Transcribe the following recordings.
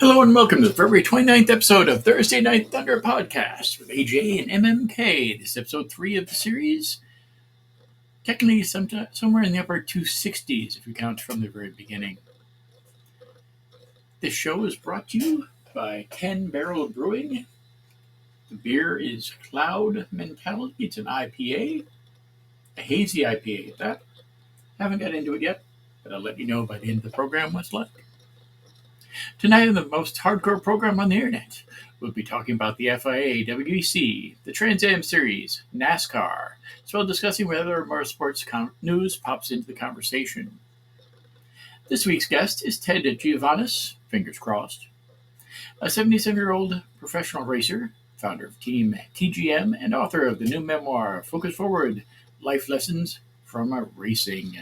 Hello and welcome to the February 29th episode of Thursday Night Thunder Podcast with AJ and MMK. This is episode 3 of the series. Technically somewhere in the upper 260s if you count from the very beginning. This show is brought to you by 10 Barrel Brewing. The beer is Cloud Mentality. It's an IPA, a hazy IPA at that. Haven't got into it yet, but I'll let you know by the end of the program what's like. Tonight on the most hardcore program on the internet, we'll be talking about the FIA, WEC, the Trans Am Series, NASCAR, as well as discussing whether motorsports news pops into the conversation. This week's guest is Ted Giovanis, fingers crossed, a 77-year-old professional racer, founder of Team TGM, and author of the new memoir, Focus Forward, Life Lessons from Racing.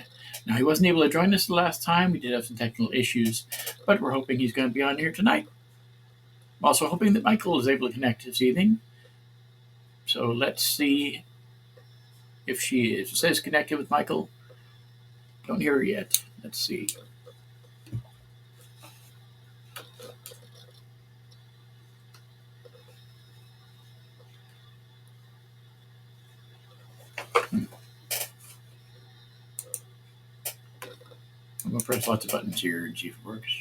Now, he wasn't able to join us the last time. We did have some technical issues, but we're hoping he's going to be on here tonight. I'm also hoping that Michael is able to connect this evening. So let's see if she is. It says connected with Michael. Don't hear her yet. Let's see. I'm going to press lots of buttons here and see if it works.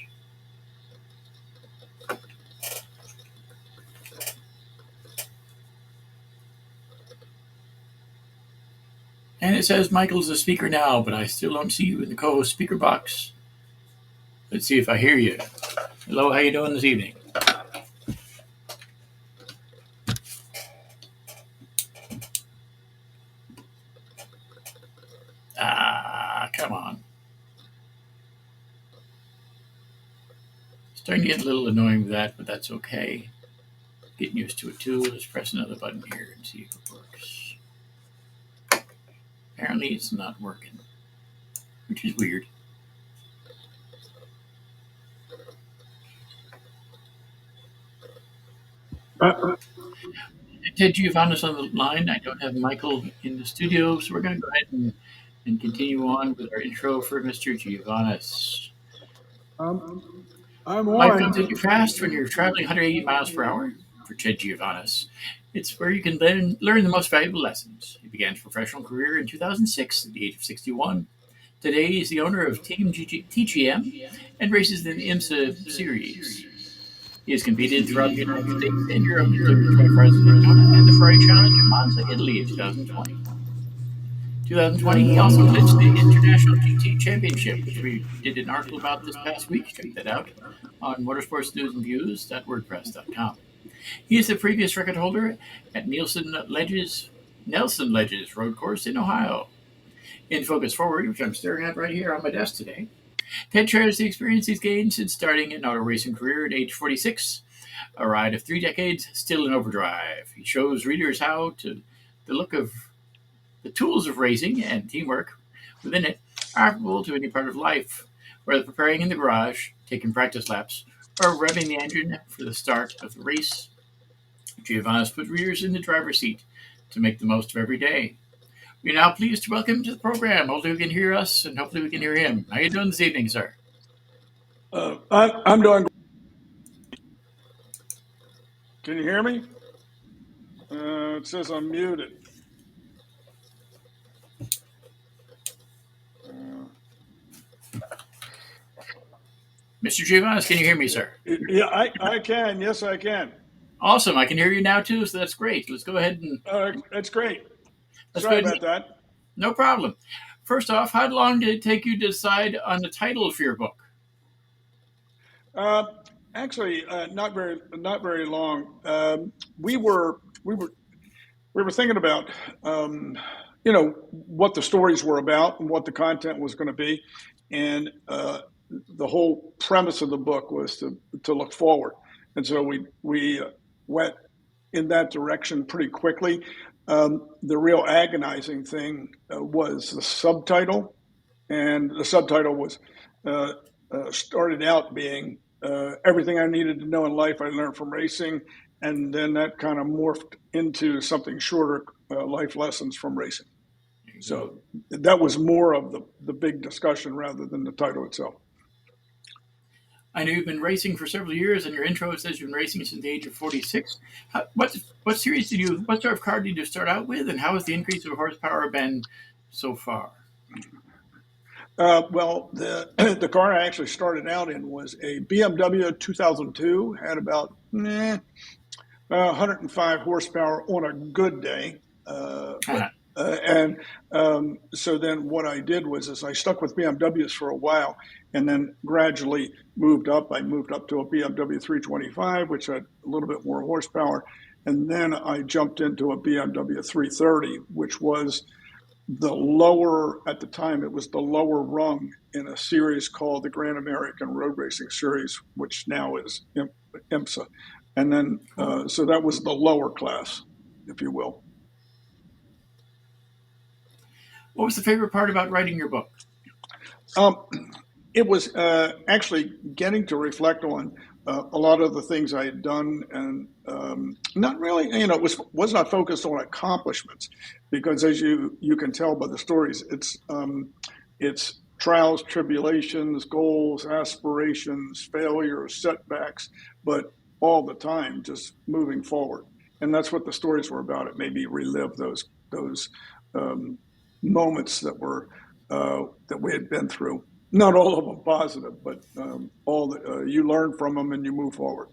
And it says Michael's a speaker now, but I still don't see you in the co-host speaker box. Let's see if I hear you. Hello, how you doing this evening? Come on. Starting to get a little annoying with that, but that's okay. Getting used to it too. Let's press another button here and see if it works. Apparently it's not working, which is weird. Ted Giovanis on the line. I don't have Michael in the studio, so we're going to go ahead and continue on with our intro for Mr. Giovanis. Life comes at you fast when you're traveling 180 miles per hour. For Ted Giovanis, it's where you can learn the most valuable lessons. He began his professional career in 2006 at the age of 61. Today, he's the owner of Team TGM and races in the IMSA series. He has competed throughout the United States and Europe, including the 24 Hours of Daytona and the Ferrari Challenge in Monza, Italy in 2020. 2020, he also clinched the International GT Championship, which we did an article about this past week. Check that out on motorsportsnewsandviews.wordpress.com. He is the previous record holder at Nelson Ledges Road Course in Ohio. In Focus Forward, which I'm staring at right here on my desk today, Ted shares the experience he's gained since starting an auto racing career at age 46, a ride of 3 decades still in overdrive. He shows readers how the look of the tools of racing and teamwork within it are applicable to any part of life, whether preparing in the garage, taking practice laps, or revving the engine for the start of the race. Giovannis put readers in the driver's seat to make the most of every day. We're now pleased to welcome him to the program. Hopefully we can hear us, and hopefully we can hear him. How are you doing this evening, sir? I'm doing great. Can you hear me? It says I'm muted. Mr. Giovannis, can you hear me, sir? Yeah, I can. Yes, I can. Awesome. I can hear you now, too, so that's great. Let's go ahead and... That's great. Sorry about that. No problem. First off, how long did it take you to decide on the title for your book? Actually, not very long. We were thinking about what the stories were about and what the content was going to be, and the whole premise of the book was to look forward, and so we went in that direction pretty quickly. The real agonizing thing was the subtitle, and the subtitle was started out being everything I needed to know in life I learned from racing, and then that kind of morphed into something shorter, life lessons from racing. So that was more of the big discussion rather than the title itself. I know you've been racing for several years, and your intro says you've been racing since the age of 46. What series what sort of car did you start out with, and how has the increase of horsepower been so far? Well, the the car I actually started out in was a BMW 2002. Had about 105 horsepower on a good day. But and So then what I did was I stuck with BMWs for a while, and then gradually moved up. I moved up to a BMW 325, which had a little bit more horsepower, and then I jumped into a BMW 330, which was the lower at the time. It was the lower rung in a series called the Grand American Road Racing Series, which now is IMSA. And then so that was the lower class, if you will. What was the favorite part about writing your book? It was actually getting to reflect on a lot of the things I had done, and not really, it was not focused on accomplishments, because as you can tell by the stories, it's trials, tribulations, goals, aspirations, failures, setbacks, but all the time just moving forward. And that's what the stories were about. It made me relive those moments that we had been through. Not all of them positive, but all that you learn from them and you move forward.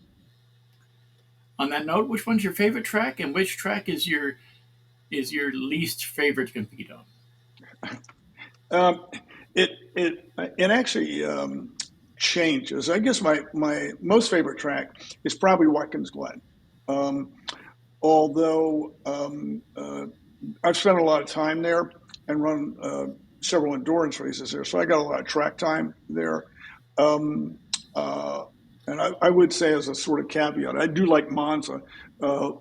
On that note, which one's your favorite track, and which track is your least favorite to compete on? It actually changes. I guess my most favorite track is probably Watkins Glen. Although I've spent a lot of time there and run several endurance races there, so I got a lot of track time there. And I would say, as a sort of caveat, I do like Monza, but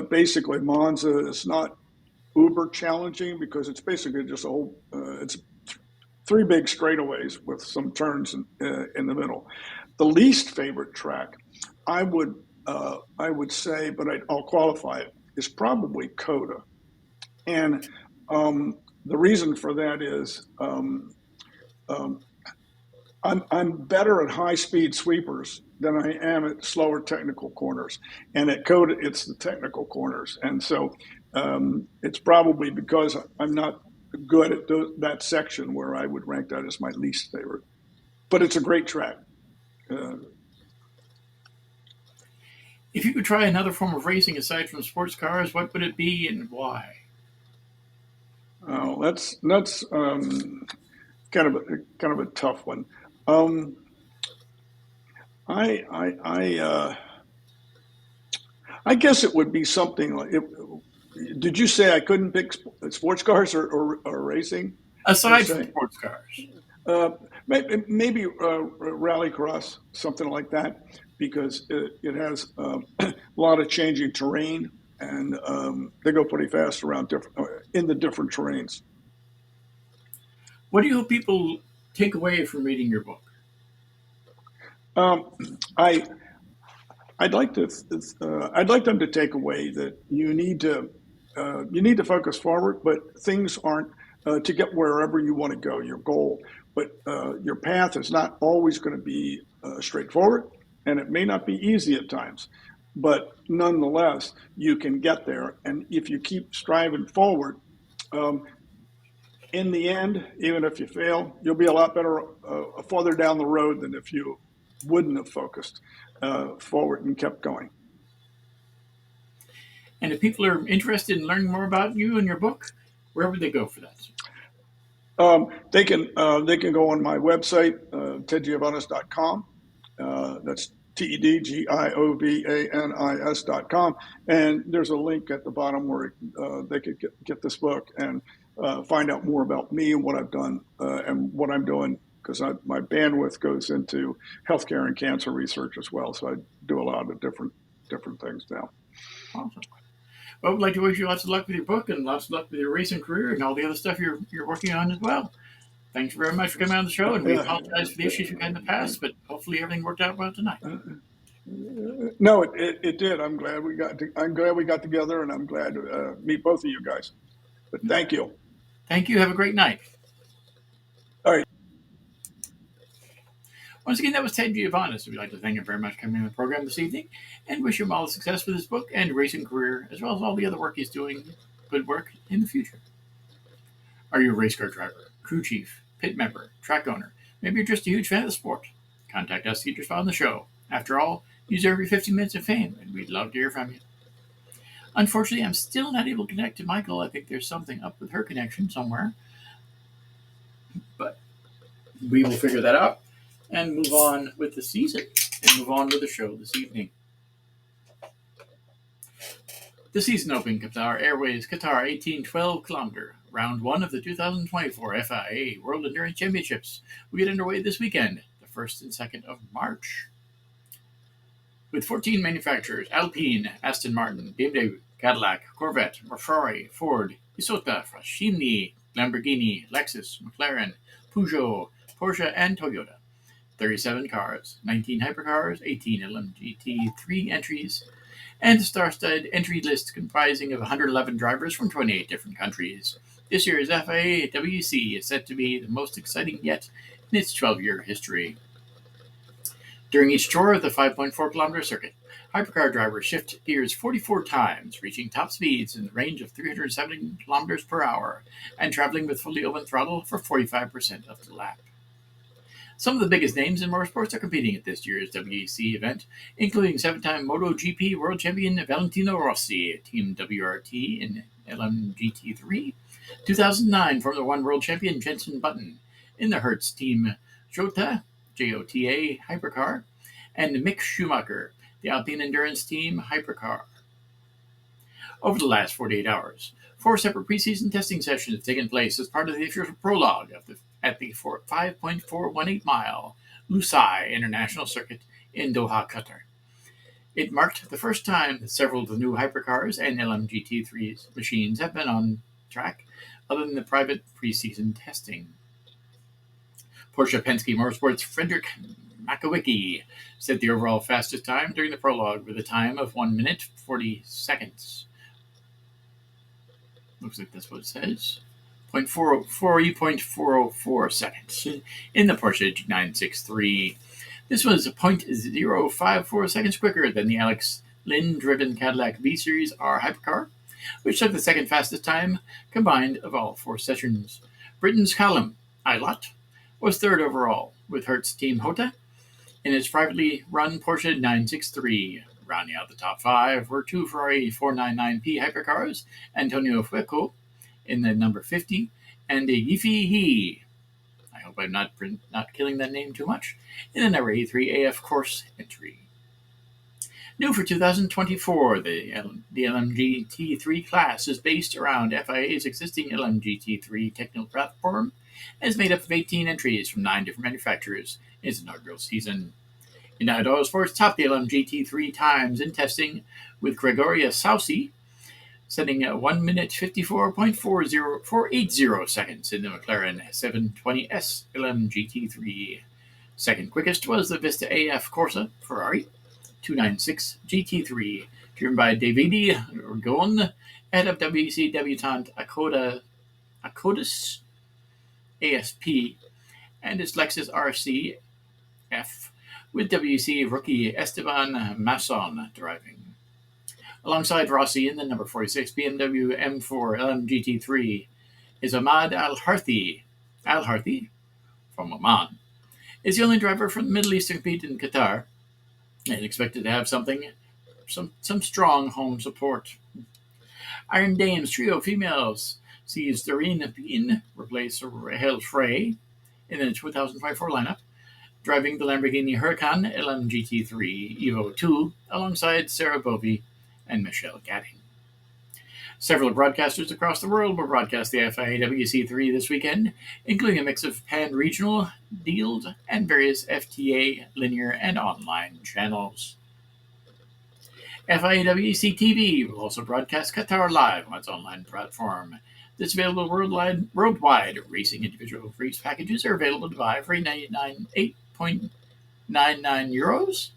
basically Monza is not uber challenging, because it's basically just it's three big straightaways with some turns in the middle. The least favorite track, I would say, but I'll qualify it, is probably Coda. And the reason for that is I'm better at high speed sweepers than I am at slower technical corners. And at Coda, it's the technical corners. And so it's probably because I'm not good at that section where I would rank that as my least favorite. But it's a great track. If you could try another form of racing aside from sports cars, what would it be and why? That's kind of a tough one. I guess it would be something like. Did you say I couldn't pick sports cars or racing? Aside from sports cars, maybe rallycross, something like that, because it has a lot of changing terrain, and they go pretty fast around in the different terrains. What do you hope people take away from reading your book? I'd like them to take away that you need to focus forward, but things aren't to get wherever you want to go, your goal. But your path is not always going to be straightforward, and it may not be easy at times. But nonetheless, you can get there, and if you keep striving forward, in the end, even if you fail, you'll be a lot better farther down the road than if you wouldn't have focused forward and kept going. And if people are interested in learning more about you and your book, where would they go for that? They can go on my website, tedgiovanis.com. That's TEDGIOVANIS.com, and there's a link at the bottom where they could get this book and find out more about me and what I've done and what I'm doing, because my bandwidth goes into healthcare and cancer research as well. So I do a lot of different things now. Awesome. Well, I'd like to wish you lots of luck with your book and lots of luck with your racing career and all the other stuff you're working on as well. Thanks very much for coming on the show, and we apologize for the issues we had in the past, but hopefully everything worked out well tonight. No, it did. I'm glad we got together, and I'm glad to meet both of you guys. But thank you. Thank you. Have a great night. All right. Once again, that was Ted Giovanis. We'd like to thank him very much for coming on the program this evening and wish him all the success with his book and racing career, as well as all the other work he's doing, good work in the future. Are you a race car driver, crew chief, pit member, track owner? Maybe you're just a huge fan of the sport. Contact us to get your spot on the show. After all, you deserve every 50 minutes of fame, and we'd love to hear from you. Unfortunately, I'm still not able to connect to Michael. I think there's something up with her connection somewhere. But we will figure that out and move on with the season and move on with the show this evening. The season opening Qatar Airways Qatar 1812 kilometer, round one of the 2024 FIA World Endurance Championships will get underway this weekend, the 1st and 2nd of March. With 14 manufacturers, Alpine, Aston Martin, BMW, Cadillac, Corvette, Ferrari, Ford, Isota, Chimney, Lamborghini, Lexus, McLaren, Peugeot, Porsche, and Toyota. 37 cars, 19 hypercars, 18 LMGT3 entries, and a star-studded entry list comprising of 111 drivers from 28 different countries. This year's FIA WEC is set to be the most exciting yet in its 12-year history. During each tour of the 5.4-kilometer circuit, hypercar drivers shift gears 44 times, reaching top speeds in the range of 370 kilometers per hour and traveling with fully open throttle for 45% of the lap. Some of the biggest names in motorsports are competing at this year's WEC event, including 7-time MotoGP World Champion Valentino Rossi, Team WRT in LMGT3, 2009 Formula One World Champion Jenson Button in the Hertz Team Jota hypercar, and Mick Schumacher, the Alpine Endurance Team hypercar. Over the last 48 hours, 4 separate preseason testing sessions have taken place as part of the official prologue at the 5.418-mile Lusail International Circuit in Doha, Qatar. It marked the first time that several of the new hypercars and LMGT3 machines have been on track, other than the private preseason testing. Porsche Penske Motorsports' Frederick Makowicki set the overall fastest time during the prologue with a time of 1 minute 40 seconds. Looks like that's what it says. 0.404 seconds in the Porsche 963. This was 0.054 seconds quicker than the Alex Lynn-driven Cadillac V-Series R hypercar, which took the second fastest time combined of all 4 sessions. Britain's Callum Ilott was third overall, with Hertz Team Hota in its privately run Porsche 963. Rounding out the top 5 were 2 Ferrari 499P hypercars, Antonio Fuoco in the number 50, and Yifi He, I hope I'm not killing that name too much, in the number 83 AF course entry. New for 2024, the LMGT3 class is based around FIA's existing LMGT3 technical platform and is made up of 18 entries from 9 different manufacturers in its inaugural season. United Autosports topped the LMGT3 times in testing, with Gregoria Saucy setting 1 minute 54.480 seconds in the McLaren 720S LMGT3. Second quickest was the Vista AF Corsa Ferrari 296 GT3, driven by Davide Orgon, head of WEC debutante Acodus ASP, and its Lexus RCF, with WEC rookie Esteban Masson driving. Alongside Rossi in the number 46 BMW M4 LMGT3 is Ahmad Al-Harthi. Al-Harthi, from Oman, is the only driver from the Middle East to compete in Qatar and expected to have some strong home support. Iron Dames Trio Females sees Doreen Bean replace Rahel Frey in the 2024 lineup, driving the Lamborghini Huracan LMGT3 Evo 2 alongside Sarah Bovey and Michelle Gatting. Several broadcasters across the world will broadcast the FIA WC3 this weekend, including a mix of pan-regional deals and various FTA, linear, and online channels. FIA WC TV will also broadcast Qatar Live on its online platform. That's available worldwide. Racing individual race packages are available to buy for €8.99.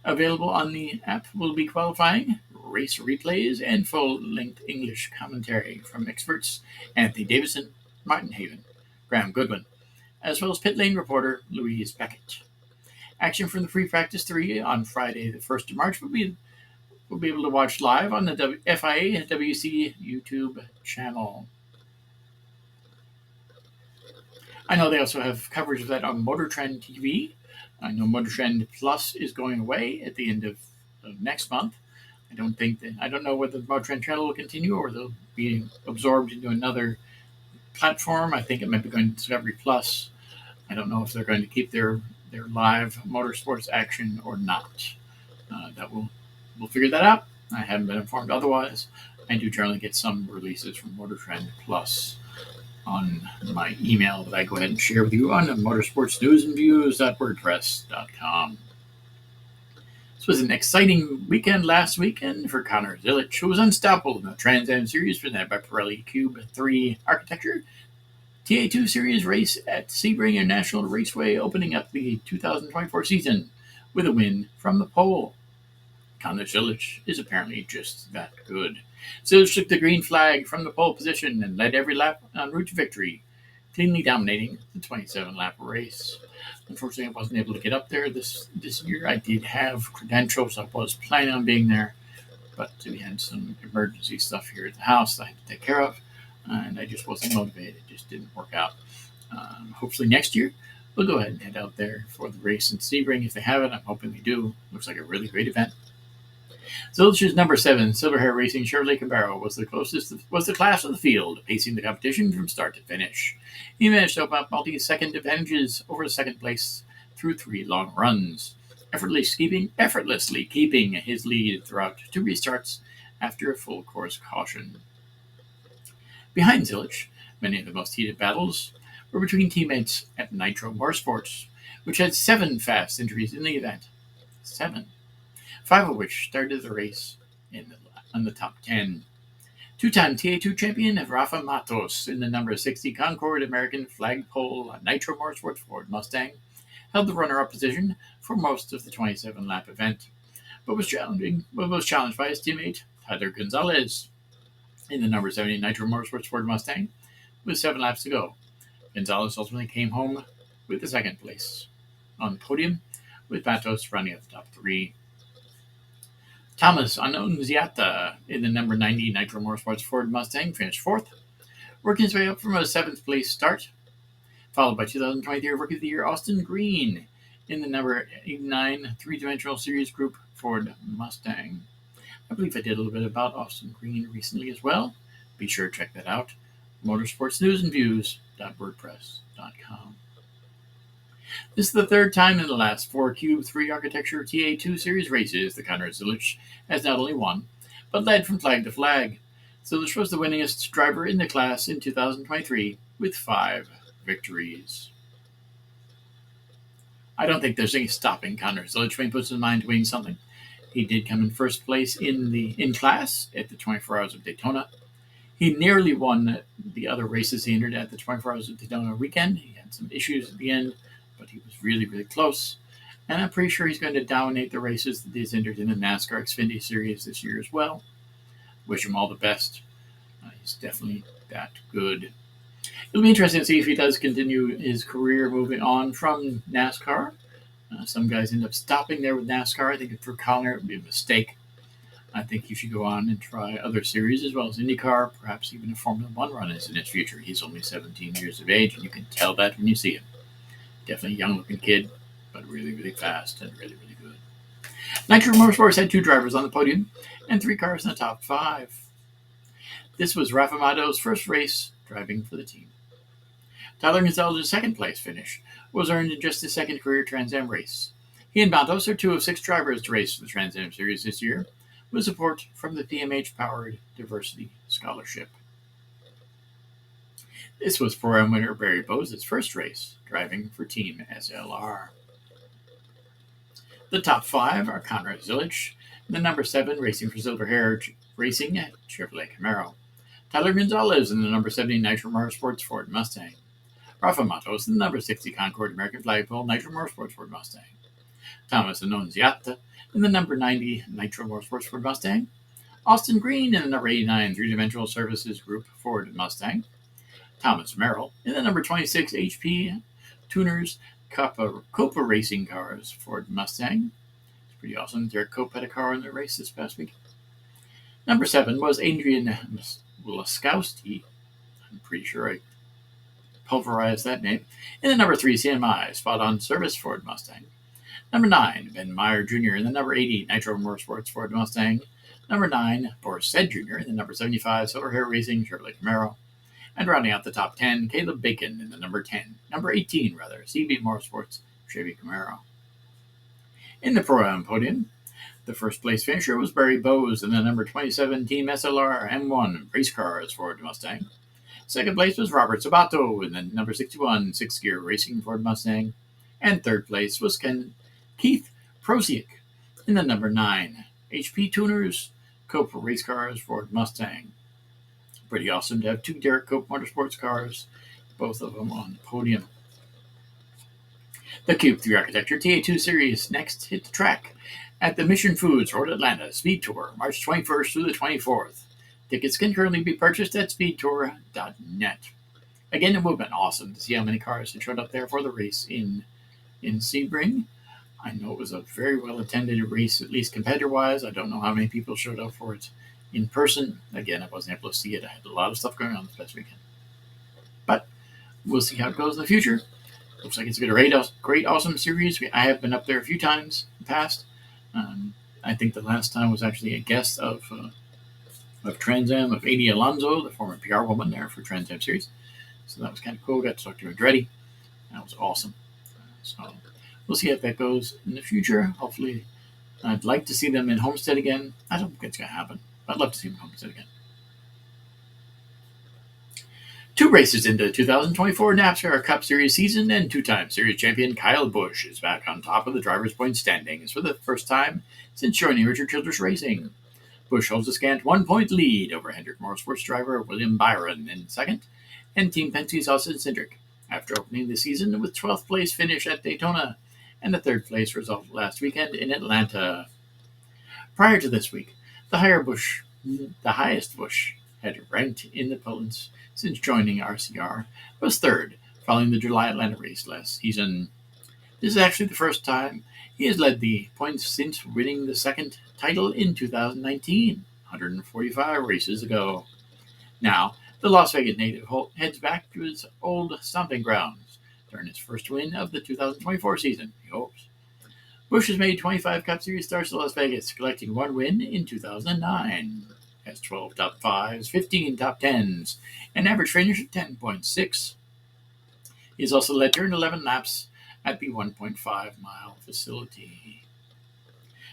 Available on the app will be qualifying race replays and full-length English commentary from experts Anthony Davison, Martin Haven, Graham Goodwin, as well as pit lane reporter Louise Beckett. Action from the Free Practice 3 on Friday, the 1st of March, we'll be able to watch live on the FIA WC YouTube channel. I know they also have coverage of that on Motor Trend TV. I know Motor Trend Plus is going away at the end of next month. I don't know whether the Motor Trend channel will continue or they'll be absorbed into another platform. I think it might be going to Discovery Plus. I don't know if they're going to keep their live motorsports action or not. We'll figure that out. I haven't been informed otherwise. I do generally get some releases from Motor Trend Plus on my email that I go ahead and share with you on motorsportsnewsandviews.wordpress.com. This was an exciting weekend last weekend for Connor Zilic, who was unstoppable in the Trans Am Series presented by Pirelli Cube 3 Architecture. TA2 Series race at Sebring International Raceway, opening up the 2024 season with a win from the pole. Connor Zilic is apparently just that good. Zilic took the green flag from the pole position and led every lap en route to victory, cleanly dominating the 27-lap race. Unfortunately, I wasn't able to get up there this year. I did have credentials. I was planning on being there, but we had some emergency stuff here at the house that I had to take care of, and I just wasn't motivated. It just didn't work out. Hopefully next year, we'll go ahead and head out there for the race in Sebring. If they have it, I'm hoping they do. Looks like a really great event. Zilic's number 7, Silver Hair Racing Chevrolet Camaro, was the class of the field, pacing the competition from start to finish. He managed to open up multi-second advantages over second place through 3 long runs, effortlessly keeping his lead throughout 2 restarts after a full course caution. Behind Zilic, many of the most heated battles were between teammates at Nitro Motorsports, which had 7 fast entries in the event. 7. 5 of which started the race in the top 10. 2-time TA2 champion Rafa Matos in the number 60 Concord American Flagpole Nitro Motorsports Ford Mustang held the runner-up position for most of the 27-lap event, but was challenged by his teammate Tyler Gonzalez in the number 70 Nitro Motorsports Ford Mustang with 7 laps to go. Gonzalez ultimately came home with the second place on the podium, with Matos running at the top 3. Thomas Annunziata in the number 90 Nitro Motorsports Ford Mustang finished 4th, working his way up from a 7th place start, followed by 2023 Rookie of the Year Austin Green in the number 89 Three-Dimensional Series Group Ford Mustang. I believe I did a little bit about Austin Green recently as well. Be sure to check that out. motorsportsnewsandviews.wordpress.com. This is the 3rd time in the last 4 Cube 3 Architecture TA2 Series races that Connor Zilic has not only won, but led from flag to flag. Zilic was the winningest driver in the class in 2023 with 5 victories. I don't think there's any stopping Connor Zilic when he puts his mind to winning something. He did come in first place in class at the 24 Hours of Daytona. He nearly won the other races he entered at the 24 Hours of Daytona weekend. He had some issues at the end, but he was really, really close. And I'm pretty sure he's going to dominate the races that he's entered in the NASCAR Xfinity Series this year as well. Wish him all the best. He's definitely that good. It'll be interesting to see if he does continue his career moving on from NASCAR. Some guys end up stopping there with NASCAR. I think for Connor it would be a mistake. I think he should go on and try other series as well as IndyCar, perhaps even a Formula 1 run is in his future. He's only 17 years of age, and you can tell that when you see him. Definitely a young-looking kid, but really, really fast and really, really good. Nitro Motorsports had 2 drivers on the podium and 3 cars in the top 5. This was Rafa Matos' first race driving for the team. Tyler Gonzalez's second-place finish was earned in just his second career Trans Am race. He and Matos are 2 of 6 drivers to race for the Trans Am Series this year, with support from the PMH-powered Diversity Scholarship. This was Pro-Am winner Barry Bose's first race, driving for Team SLR. The top 5 are Connor Zilic, the number 7 racing for Silver Hair Racing at Chevrolet Camaro. Tyler Gonzalez in the number 70 Nitro Motorsports Ford Mustang. Rafa Matos in the number 60 Concord American Flagpole Nitro Motorsports Ford Mustang. Thomas Annunziata in the number 90 Nitro Motorsports Ford Mustang. Austin Green in the number 89 Three-Dimensional Services Group Ford Mustang. Thomas Merrill in the number 26 HP Tuners, Copa Racing Cars, Ford Mustang. It's pretty awesome. Derek Cope had a car in the race this past week. Number 7 was Adrian Laskowski. I'm pretty sure I pulverized that name. In the number 3 CMI, Spot On Service Ford Mustang. Number 9, Ben Meyer Jr. in the number 80 Nitro Motorsports Ford Mustang. Number 9, Boris Said Jr. in the number 75 Silver Hair Racing Chevrolet Camaro. And rounding out the top 10, Caleb Bacon in the number 18 CB Motorsports Chevy Camaro. In the Pro-Am podium, the first place finisher was Barry Bowes in the number 27 Team SLR M1 Race Cars Ford Mustang. Second place was Robert Sabato in the number 61 Six Gear Racing Ford Mustang. And third place was Keith Prosiak in the number 9 HP Tuners Cope Race Cars Ford Mustang. Pretty awesome to have 2 Derek Cope Motorsports cars, both of them on the podium. The Cube 3 Architecture TA2 Series next hit the track at the Mission Foods Road Atlanta Speed Tour, March 21st through the 24th. Tickets can currently be purchased at speedtour.net. Again, it would have been awesome to see how many cars had showed up there for the race in Sebring. I know it was a very well-attended race, at least competitor-wise. I don't know how many people showed up for it in person. Again, I wasn't able to see it. I had a lot of stuff going on this past weekend. But we'll see how it goes in the future. Looks like it's a great, awesome series. I have been up there a few times in the past. I think the last time was actually a guest of Trans Am, of Adi Alonso, the former PR woman there for Trans Am series. So that was kind of cool. Got to talk to Andretti. That was awesome. So we'll see how that goes in the future. Hopefully, I'd like to see them in Homestead again. I don't think it's going to happen. I'd love to see them in Homestead again. 2 races into the 2024 NASCAR Cup Series season, and 2-time series champion Kyle Busch is back on top of the driver's point standings for the first time since joining Richard Childress Racing. Busch holds a scant 1-point lead over Hendrick Motorsports driver William Byron in second, and Team Penske's Austin Cindric, after opening the season with 12th place finish at Daytona and a 3rd place result last weekend in Atlanta. Prior to this week, the highest Busch had ranked in the points since joining RCR was 3rd, following the July Atlanta race last season. This is actually the first time he has led the points since winning the 2nd title in 2019, 145 races ago. Now, the Las Vegas native heads back to his old stomping grounds during his first win of the 2024 season, he hopes. Busch has made 25 Cup Series starts to Las Vegas, collecting 1 win in 2009. Has 12 top 5s, 15 top 10s, an average finish of 10.6. He has also led during 11 laps at the 1.5-mile facility.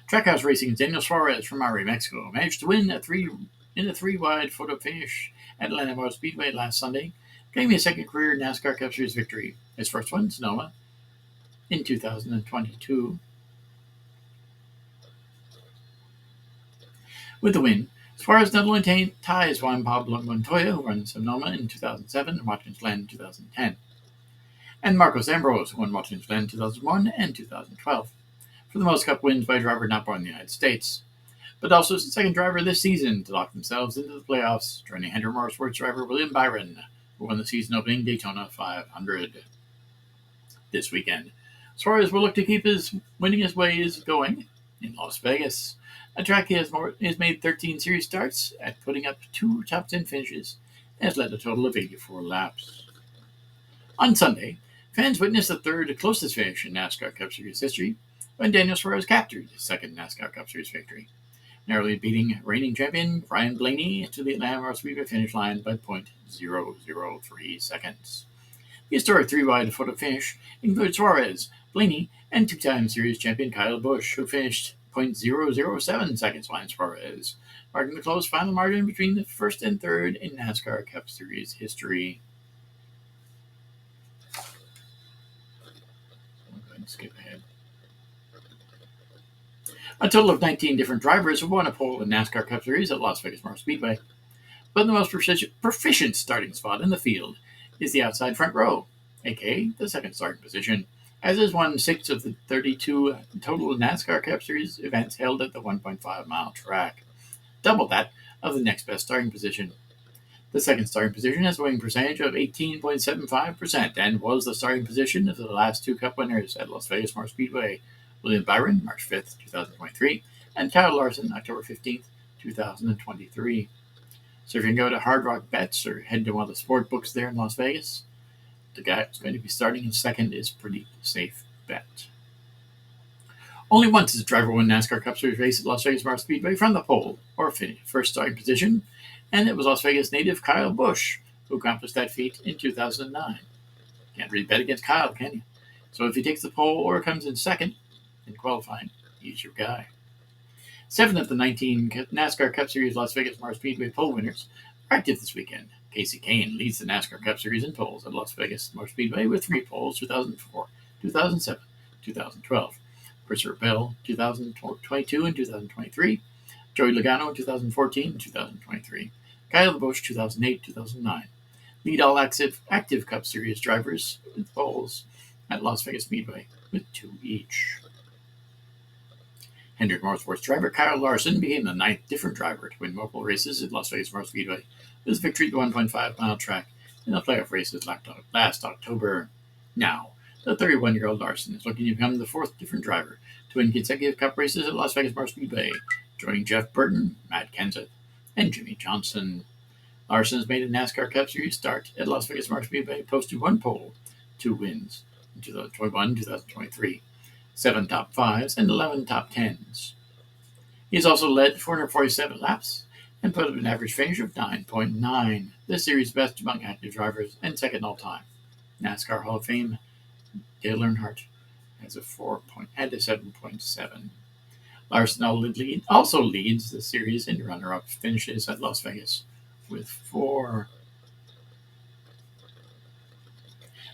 Trackhouse Racing's Daniel Suarez from Mari, Mexico, managed to win in a 3-wide photo finish at Atlanta Motor Speedway last Sunday, claiming his 2nd career NASCAR Cup Series victory. His first one, Sonoma, in 2022. With the win, Suarez not only ties Juan Pablo Montoya, who won Sonoma in 2007 and Watkins Glen in 2010, and Marcos Ambrose, who won Watkins Glen in 2001 and 2012, for the most Cup wins by a driver not born in the United States, but also as the 2nd driver this season to lock themselves into the playoffs, joining Hendrick Motorsports driver William Byron, who won the season-opening Daytona 500. This weekend, Suarez will look to keep his winning ways going in Las Vegas, a track he has made 13 series starts at putting up 2 top 10 finishes and has led a total of 84 laps. On Sunday, fans witnessed the 3rd closest finish in NASCAR Cup Series history when Daniel Suarez captured his 2nd NASCAR Cup Series victory, narrowly beating reigning champion Ryan Blaney to the Atlanta Motor Speedway finish line by 0.003 seconds. The historic 3-wide photo finish included Suarez, Blaney, and 2-time series champion Kyle Busch, who finished 0.007 seconds behind Suarez, marking the close final margin between the 1st and 3rd in NASCAR Cup Series history. I'll go ahead and skip ahead. A total of 19 different drivers have won a pole in NASCAR Cup Series at Las Vegas Motor Speedway, but the most proficient starting spot in the field is the outside front row, aka the 2nd starting position, as is 1/6 of the 32 total NASCAR Cup Series events held at the 1.5-mile track, double that of the next best starting position. The second starting position has a winning percentage of 18.75% and was the starting position of the last two Cup winners at Las Vegas Motor Speedway: William Byron, March 5th, 2023, and Kyle Larson, October 15th, 2023. So if you can go to Hard Rock Bets or head to one of the sport books there in Las Vegas, the guy who's going to be starting in second is a pretty safe bet. Only once has a driver won NASCAR Cup Series race at Las Vegas Motor Speedway from the pole or first starting position, and it was Las Vegas native Kyle Busch who accomplished that feat in 2009. Can't really bet against Kyle, can you? So if he takes the pole or comes in second in qualifying, he's your guy. 7 of the 19 NASCAR Cup Series Las Vegas Motor Speedway pole winners are active this weekend. Casey Kane leads the NASCAR Cup Series in poles at Las Vegas Motor Speedway with 3 poles: 2004, 2007, 2012. Christopher Bell, 2022 and 2023. Joey Logano, 2014 and 2023. Kyle Busch, 2008, 2009. Lead all active Cup Series drivers with poles at Las Vegas Speedway with 2 each. Hendrick Motorsports driver Kyle Larson became the 9th different driver to win multiple races at Las Vegas Motor Speedway with his victory at the 1.5-mile track in the playoff races last October. Now, the 31-year-old Larson is looking to become the 4th different driver to win consecutive Cup races at Las Vegas Motor Speedway, joining Jeff Burton, Matt Kenseth, and Jimmy Johnson. Larson has made a NASCAR Cup Series start at Las Vegas Motor Speedway, posted 1 pole, 2 wins in 2021 and 2023, 7 top 5s, and 11 top 10s. He has also led 447 laps and put up an average finish of 9.9, the series best among active drivers and second all time. NASCAR Hall of Fame Dale Earnhardt has a 7.7. Larson also leads the series in runner-up finishes at Las Vegas with 4.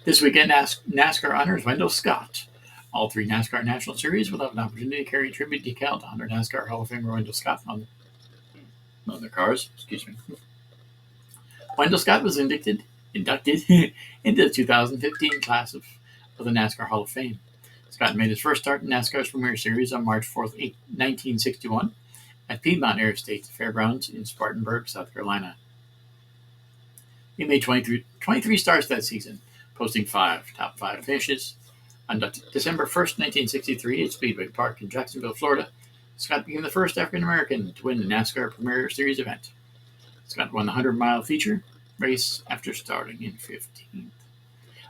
This weekend, NASCAR honors Wendell Scott. All 3 NASCAR National Series will have an opportunity to carry a tribute decal to honor NASCAR Hall of Famer Wendell Scott on their cars. Wendell Scott was inducted into the 2015 class of the NASCAR Hall of Fame. Scott made his first start in NASCAR's Premier Series on March 4th, 1961 at Piedmont Interstate Fairgrounds in Spartanburg, South Carolina. He made 23 starts that season, posting 5 top 5 finishes. On December 1st, 1963, at Speedway Park in Jacksonville, Florida, Scott became the first African-American to win the NASCAR Premier Series event. Scott won the 100-mile feature race after starting in 15th.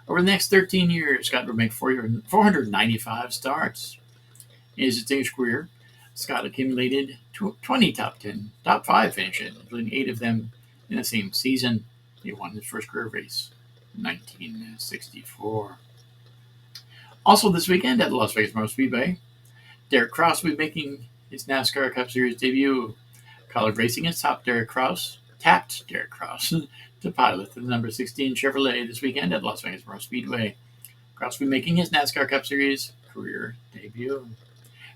Over the next 13 years, Scott would make 495 starts. In his distinguished career, Scott accumulated 20 top 5 finishes, including 8 of them in the same season. He won his first career race in 1964. Also this weekend at the Las Vegas Motor Speedway, Derek Kraus will be making his NASCAR Cup Series debut. Collard Racing has tapped Derek Kraus to pilot the number 16 Chevrolet this weekend at Las Vegas Motor Speedway. Kraus will be making his NASCAR Cup Series career debut.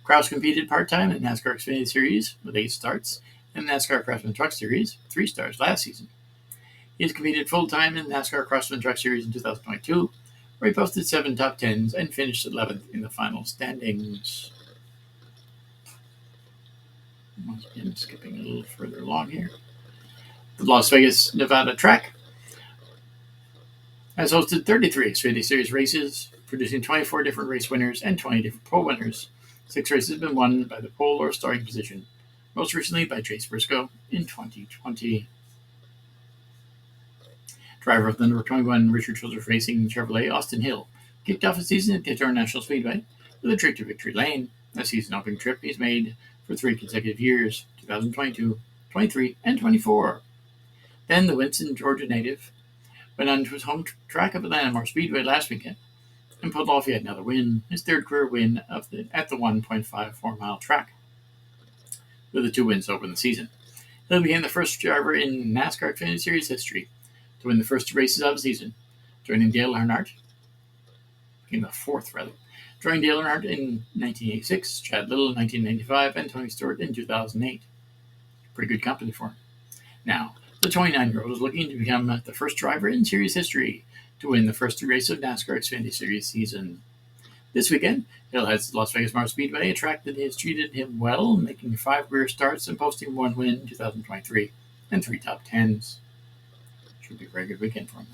Kraus competed part-time in the NASCAR Xfinity Series with 8 starts and the NASCAR Craftsman Truck Series, 3 starts last season. He has competed full-time in the NASCAR Craftsman Truck Series in 2022, where he posted 7 top 10s and finished 11th in the final standings. Once again, skipping a little further along here. The Las Vegas, Nevada track has hosted 33 Xfinity Series races, producing 24 different race winners and 20 different pole winners. 6 races have been won by the pole or starting position, most recently by Chase Briscoe in 2020. Driver of the number 21 Richard Childress Racing Chevrolet, Austin Hill, kicked off his season at Daytona National Speedway with a trip to Victory Lane, a season-opening trip he's made for 3 consecutive years, 2022, 23, and 24. Then the Winston, Georgia native went on to his home track of Atlanta Motor Speedway last weekend and pulled off yet another win, his 3rd career win at the 1.54-mile track, with the 2 wins to open the season. Hill became the first driver in NASCAR Xfinity Series history to win the first 2 races of the season, joining Dale Earnhardt. Became the 4th, rather. Joining Dale Earnhardt in 1986, Chad Little in 1995, and Tony Stewart in 2008. Pretty good company for him. Now, the 29-year-old is looking to become the first driver in series history to win the first 3 races of NASCAR Xfinity Series season. This weekend, Hill heads Las Vegas Motor Speedway, a track that has treated him well, making 5 career starts and posting 1 win in 2023 and 3 top 10s. Should be a very good weekend for them.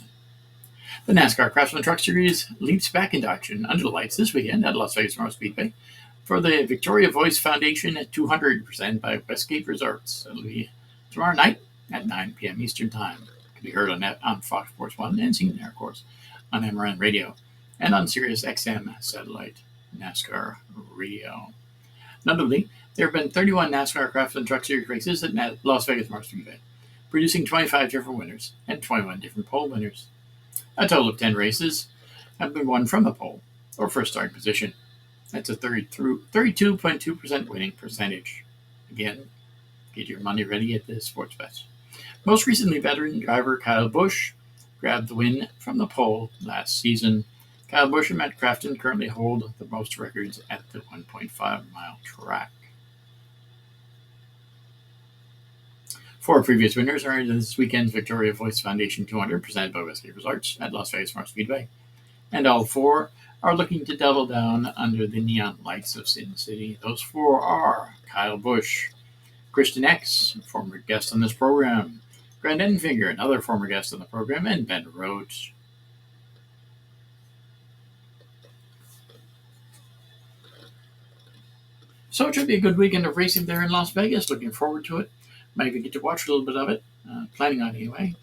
The NASCAR Craftsman Truck Series leaps back into action under the lights this weekend at Las Vegas Motor Speedway for the Victoria Voice Foundation at 200% by Westgate Resorts. It'll be tomorrow night at 9 p.m. Eastern Time. It can be heard on Fox Sports 1 and seen there, of course, on MRN Radio and on Sirius XM satellite NASCAR Radio. Notably, there have been 31 NASCAR Craftsman Truck Series races at Las Vegas Motor Speedway, producing 25 different winners and 21 different pole winners. A total of 10 races have been won from the pole or first starting position. That's a 32.2% winning percentage. Again, get your money ready at the sports bets. Most recently, veteran driver Kyle Busch grabbed the win from the pole last season. Kyle Busch and Matt Crafton currently hold the most records at the 1.5-mile track. 4 previous winners are in this weekend's Victoria Voice Foundation 200, presented by Westgate Resorts at Las Vegas Motor Speedway. And all 4 are looking to double down under the neon lights of Sin City. Those 4 are Kyle Busch, Kristen X, former guest on this program, Grant Enfinger, another former guest on the program, and Ben Rhodes. So it should be a good weekend of racing there in Las Vegas. Looking forward to it. Might even get to watch a little bit of it. Planning on it anyway.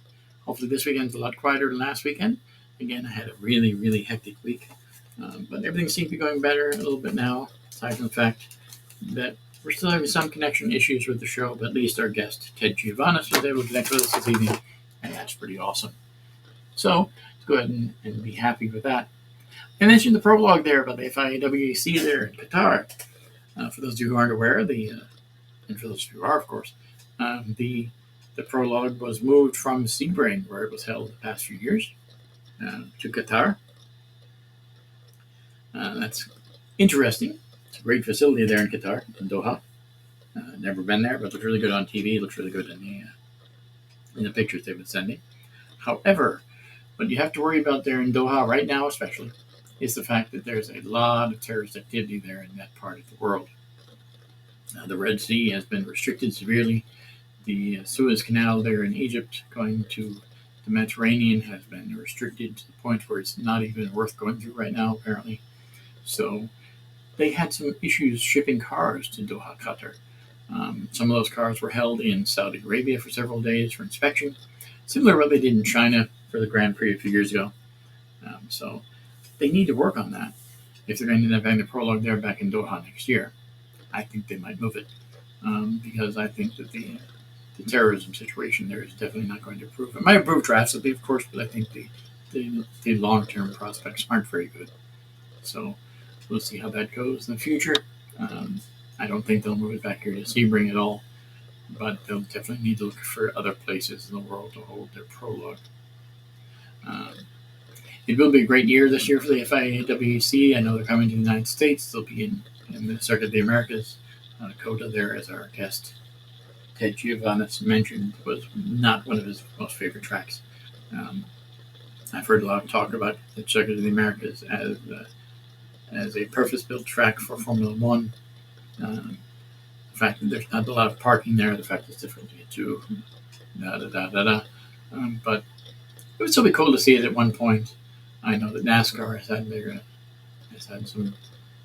Hopefully this weekend's a lot quieter than last weekend. Again, I had a really, really hectic week. But everything seems to be going better a little bit now, aside from the fact that we're still having some connection issues with the show, but at least our guest, Ted Giovanis, was able to connect with us this evening, and that's pretty awesome. So let's go ahead and be happy with that. I mentioned the prologue there about the FIWC there in Qatar. For those of you who aren't aware, and for those of you who are, of course, the prologue was moved from Sebring, where it was held the past few years, to Qatar. That's interesting. It's a great facility there in Qatar, in Doha. Never been there, but it looks really good on TV. It looks really good in the pictures they've been sending. However, what you have to worry about there in Doha right now, especially, is the fact that there's a lot of terrorist activity there in that part of the world. The Red Sea has been restricted severely. The Suez Canal there in Egypt going to the Mediterranean has been restricted to the point where it's not even worth going through right now, apparently. So they had some issues shipping cars to Doha, Qatar. Some of those cars were held in Saudi Arabia for several days for inspection, similar to what they did in China for the Grand Prix a few years ago. So they need to work on that if they're going to end up having the prologue there back in Doha next year. I think they might move it because I think that the terrorism situation there is definitely not going to improve. It might improve drastically, of course, but I think the long-term prospects aren't very good. So we'll see how that goes in the future. I don't think they'll move it back here to Sebring at all, but they'll definitely need to look for other places in the world to hold their prologue. It will be a great year this year for the FIWC. I know they're coming to the United States. They'll be in the Circuit of the Americas. Dakota there, as our guest Ted Giovanis mentioned, was not one of his most favorite tracks. I've heard a lot of talk about the Circuit of the Americas as a purpose-built track for Formula One. The fact that there's not a lot of parking there, the fact it's difficult to get to, but it would still be cool to see it at one point. I know that NASCAR has had some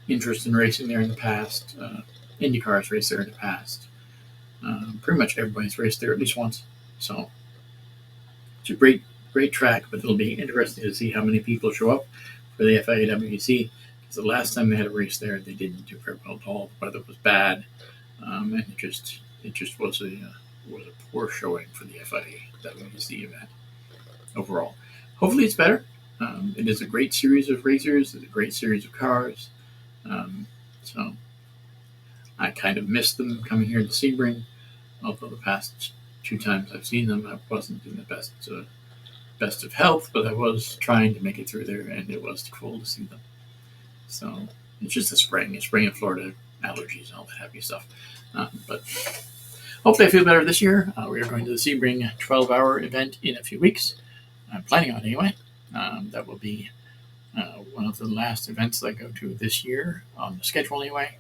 interest in racing there in the past. IndyCar has raced there in the past. Pretty much everybody's raced there at least once. So it's a great track, but it'll be interesting to see how many people show up for the FIWC. Because the last time they had a race there, they didn't do very well at all. The weather was bad, and it just was a poor showing for the FIWC event overall. Hopefully, it's better. It is a great series of racers. It's a great series of cars. So I kind of missed them coming here to Sebring. Although the past 2 times I've seen them, I wasn't in the best of health, but I was trying to make it through there, and it was cool to see them. So it's just it's spring in Florida, allergies and all that happy stuff. But hopefully I feel better this year. We are going to the Sebring 12-hour event in a few weeks. I'm planning on it anyway. That will be one of the last events that I go to this year on the schedule anyway.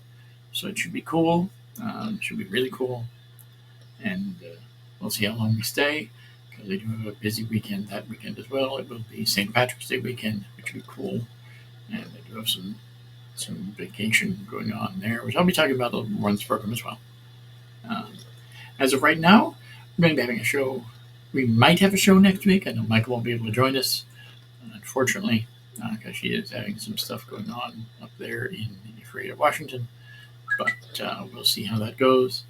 So it should be cool. It should be really cool. And we'll see how long we stay, because they do have a busy weekend that weekend as well. It will be St. Patrick's Day weekend, which will be cool, and they do have some vacation going on there, which I'll be talking about a little more in this program as well. As of right now, we're going to be having a show. We might have a show next week. I know Michael won't be able to join us, unfortunately, because she is having some stuff going on up there in the Greater Washington. But we'll see how that goes.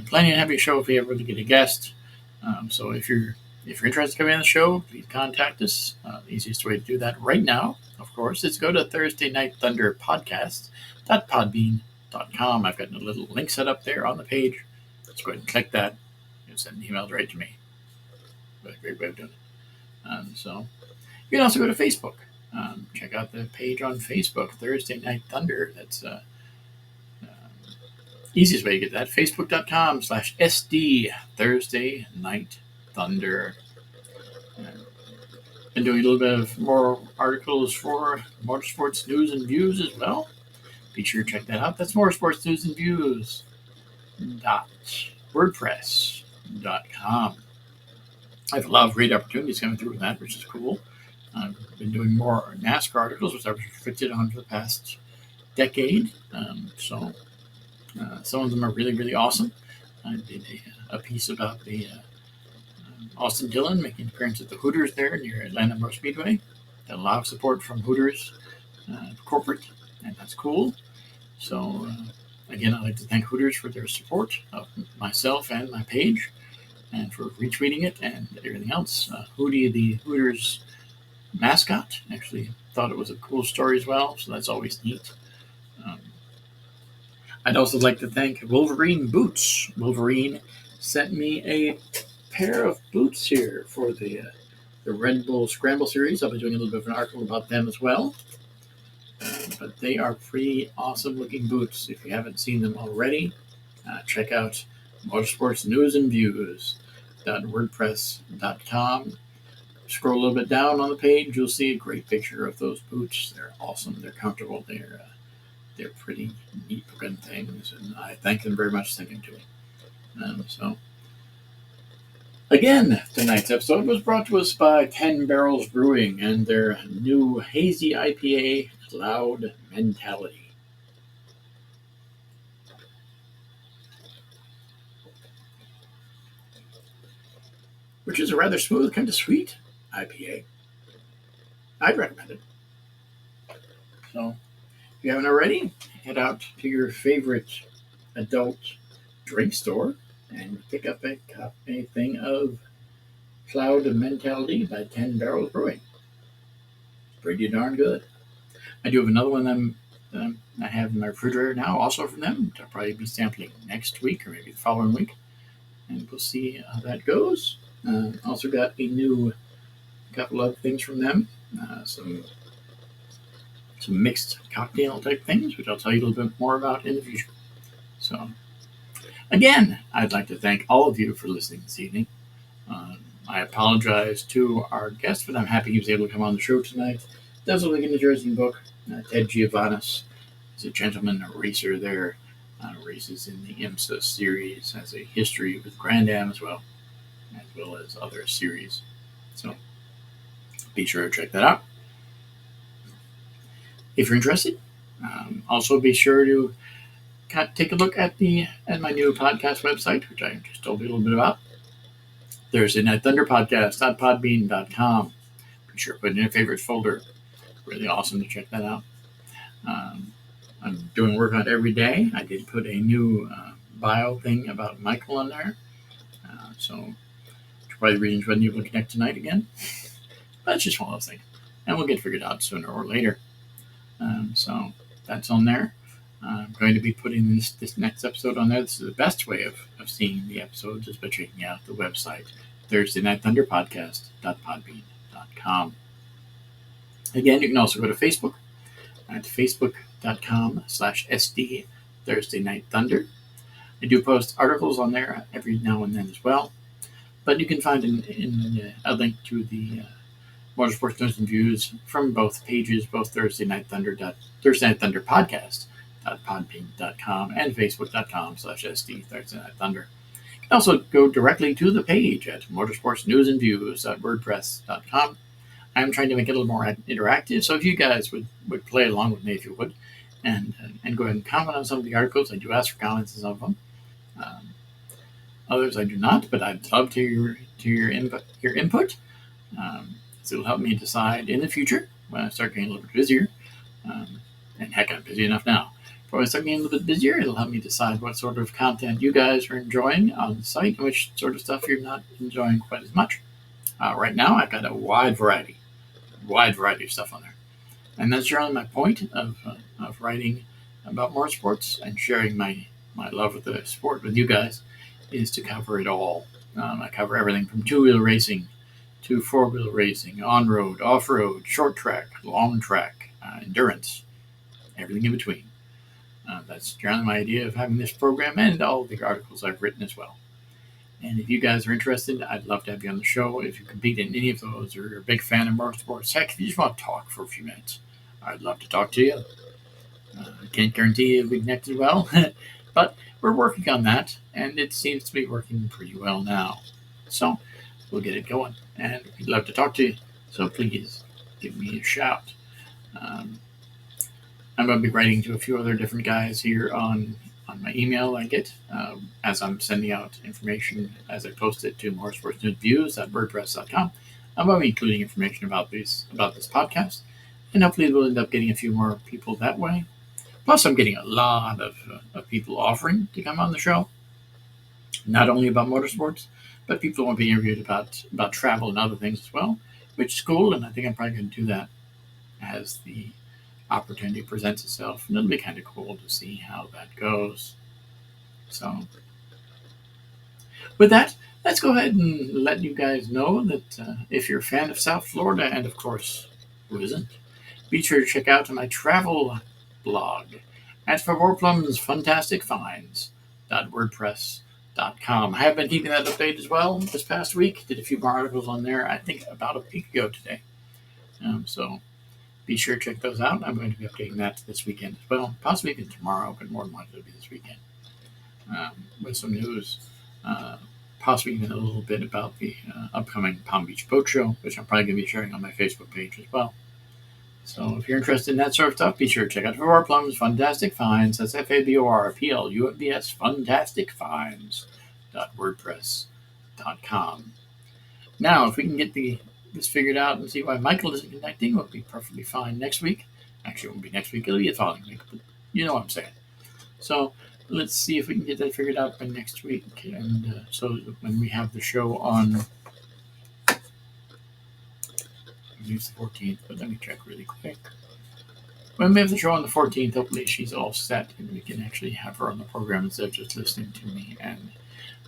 Planning on having a show if we ever get a guest. So if you're interested in coming on the show, please contact us. The easiest way to do that right now, of course, is go to Thursday Night Thunder podcast.podbean.com. I've got a little link set up there on the page. Let's go ahead and click that. You'll send an email right to me. What a great way of doing it. So you can also go to Facebook. Check out the page on Facebook, Thursday Night Thunder. That's easiest way to get that. Facebook.com/SD Thursday Night Thunder. Been doing a little bit of more articles for motorsports news and views as well. Be sure to check that out. That's motorsports news and views.wordpress.com. I have a lot of great opportunities coming through with that, which is cool. I've been doing more NASCAR articles, which I've restricted on for the past decade. So some of them are really, really awesome. I did a piece about the Austin Dillon making an appearance at the Hooters there near Atlanta Motor Speedway. Got a lot of support from Hooters corporate, and that's cool. So again, I'd like to thank Hooters for their support of myself and my page, and for retweeting it and everything else. Hootie, the Hooters mascot, actually thought it was a cool story as well, so that's always neat. I'd also like to thank Wolverine Boots. Wolverine sent me a pair of boots here for the Red Bull Scramble Series. I'll be doing a little bit of an article about them as well. But they are pretty awesome looking boots. If you haven't seen them already, check out Motorsports News and Views.wordpress.com. Scroll a little bit down on the page, you'll see a great picture of those boots. They're awesome. They're comfortable. They're pretty neat looking things, and I thank them very much for sending to me. So, again, tonight's episode was brought to us by 10 Barrels Brewing and their new hazy IPA, Cloud Mentality. Which is a rather smooth, kind of sweet IPA. I'd recommend it. So, if you haven't already, head out to your favorite adult drink store and pick up a thing of Cloud Mentality by 10 Barrels Brewing. It's pretty darn good. I do have another one that I have in my refrigerator now, also from them. I'll probably be sampling next week or maybe the following week, and we'll see how that goes. Also got a couple of things from them, some mixed cocktail type things, which I'll tell you a little bit more about in the future. So, again, I'd like to thank all of you for listening this evening. I apologize to our guest, but I'm happy he was able to come on the show tonight. Does look like in the Jersey book. Ted Giovanis is a gentleman, a racer there. Races in the IMSA series, has a history with Grand Am as well as other series. So be sure to check that out if you're interested. Also be sure to take a look at my new podcast website, which I just told you a little bit about. Thursday Night Thunder Podcast.podbean.com. Be sure to put it in your favorites folder. Really awesome to check that out. I'm doing work on it every day. I did put a new bio thing about Michael on there. So probably the reasons wasn't able to connect tonight again. But it's just one of those things. And we'll get figured out sooner or later. So that's on there. I'm going to be putting this next episode on there. This is the best way of seeing the episodes is by checking out the website, Thursday Night Thunder Podcast.podbean.com. Again, you can also go to Facebook at facebook.com/SD Thursday Night Thunder. I do post articles on there every now and then as well. But you can find a link to the Motorsports News and Views from both pages, both Thursday Night Thunder Podcast.podbean.com and Facebook.com/SD Thursday Night Thunder. You Also, go directly to the page at motorsportsnewsandviews.wordpress.com. I'm trying to make it a little more interactive, so if you guys would play along with me, if you would, and go ahead and comment on some of the articles. I do ask for comments on some of them. Um, Others I do not, but I'd love to your input. So it'll help me decide in the future when I start getting a little bit busier. And heck, I'm busy enough now. But when I start getting a little bit busier, it'll help me decide what sort of content you guys are enjoying on the site and which sort of stuff you're not enjoying quite as much. Right now, I've got a wide variety of stuff on there. And that's generally my point of writing about motorsports and sharing my love of the sport with you guys, is to cover it all. I cover everything from two-wheel racing to four-wheel racing, on-road, off-road, short track, long track, endurance, everything in between. That's generally my idea of having this program and all the articles I've written as well. And if you guys are interested, I'd love to have you on the show. If you compete in any of those or you're a big fan of motorsports, heck, if you just want to talk for a few minutes, I'd love to talk to you. I can't guarantee you'll be connected well, but we're working on that, and it seems to be working pretty well now. So we'll get it going, and we'd love to talk to you. So please give me a shout. I'm going to be writing to a few other different guys here on my email I get as I'm sending out information as I post it to motorsportsnewsviews.wordpress.com. I'm going to be including information about this podcast, and hopefully we'll end up getting a few more people that way. Plus, I'm getting a lot of people offering to come on the show, not only about motorsports, but people want to be interviewed about travel and other things as well, which is cool, and I think I'm probably going to do that as the opportunity presents itself, and it'll be kind of cool to see how that goes. So, with that, let's go ahead and let you guys know that if you're a fan of South Florida, and of course, who isn't, be sure to check out my travel blog at ForWarplumsFantasticFinds.wordpress.com. I have been keeping that updated as well this past week. Did a few more articles on there, I think about a week ago today. So be sure to check those out. I'm going to be updating that this weekend as well, possibly even tomorrow, but more than likely it'll be this weekend with some news, possibly even a little bit about the upcoming Palm Beach Boat Show, which I'm probably going to be sharing on my Facebook page as well. So if you're interested in that sort of stuff, be sure to check out For Plums Fantastic Finds. That's FABORPLUMBS FantasticFinds.wordpress.com. Now, if we can get this figured out and see why Michael isn't connecting, we'll be perfectly fine next week. Actually, it won't be next week. It'll be the following week, but you know what I'm saying. So let's see if we can get that figured out by next week. And so when we have the show on... It's the 14th, but let me check really quick. When we have the show on the 14th, hopefully she's all set and we can actually have her on the program instead of just listening to me. And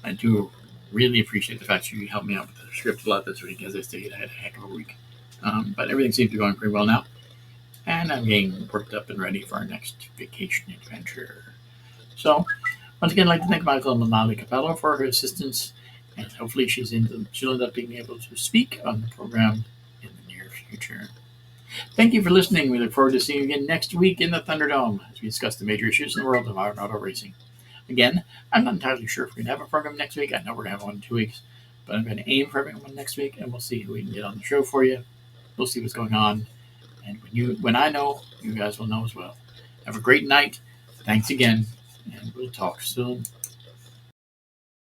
I do really appreciate the fact you helped me out with the script a lot this week. As I stated, I had a heck of a week. But everything seems to be going pretty well now. And I'm getting worked up and ready for our next vacation adventure. So, once again, I'd like to thank Michael and Manali Capello for her assistance. And hopefully she'll end up being able to speak on the program in the near future. Thank you for listening. We look forward to seeing you again next week in the Thunderdome as we discuss the major issues in the world of modern auto racing. Again, I'm not entirely sure if we're going to have a program next week. I know we're going to have one in 2 weeks, but I'm going to aim for having one next week, and we'll see who we can get on the show for you. We'll see what's going on, and when I know, you guys will know as well. Have a great night. Thanks again, and we'll talk soon.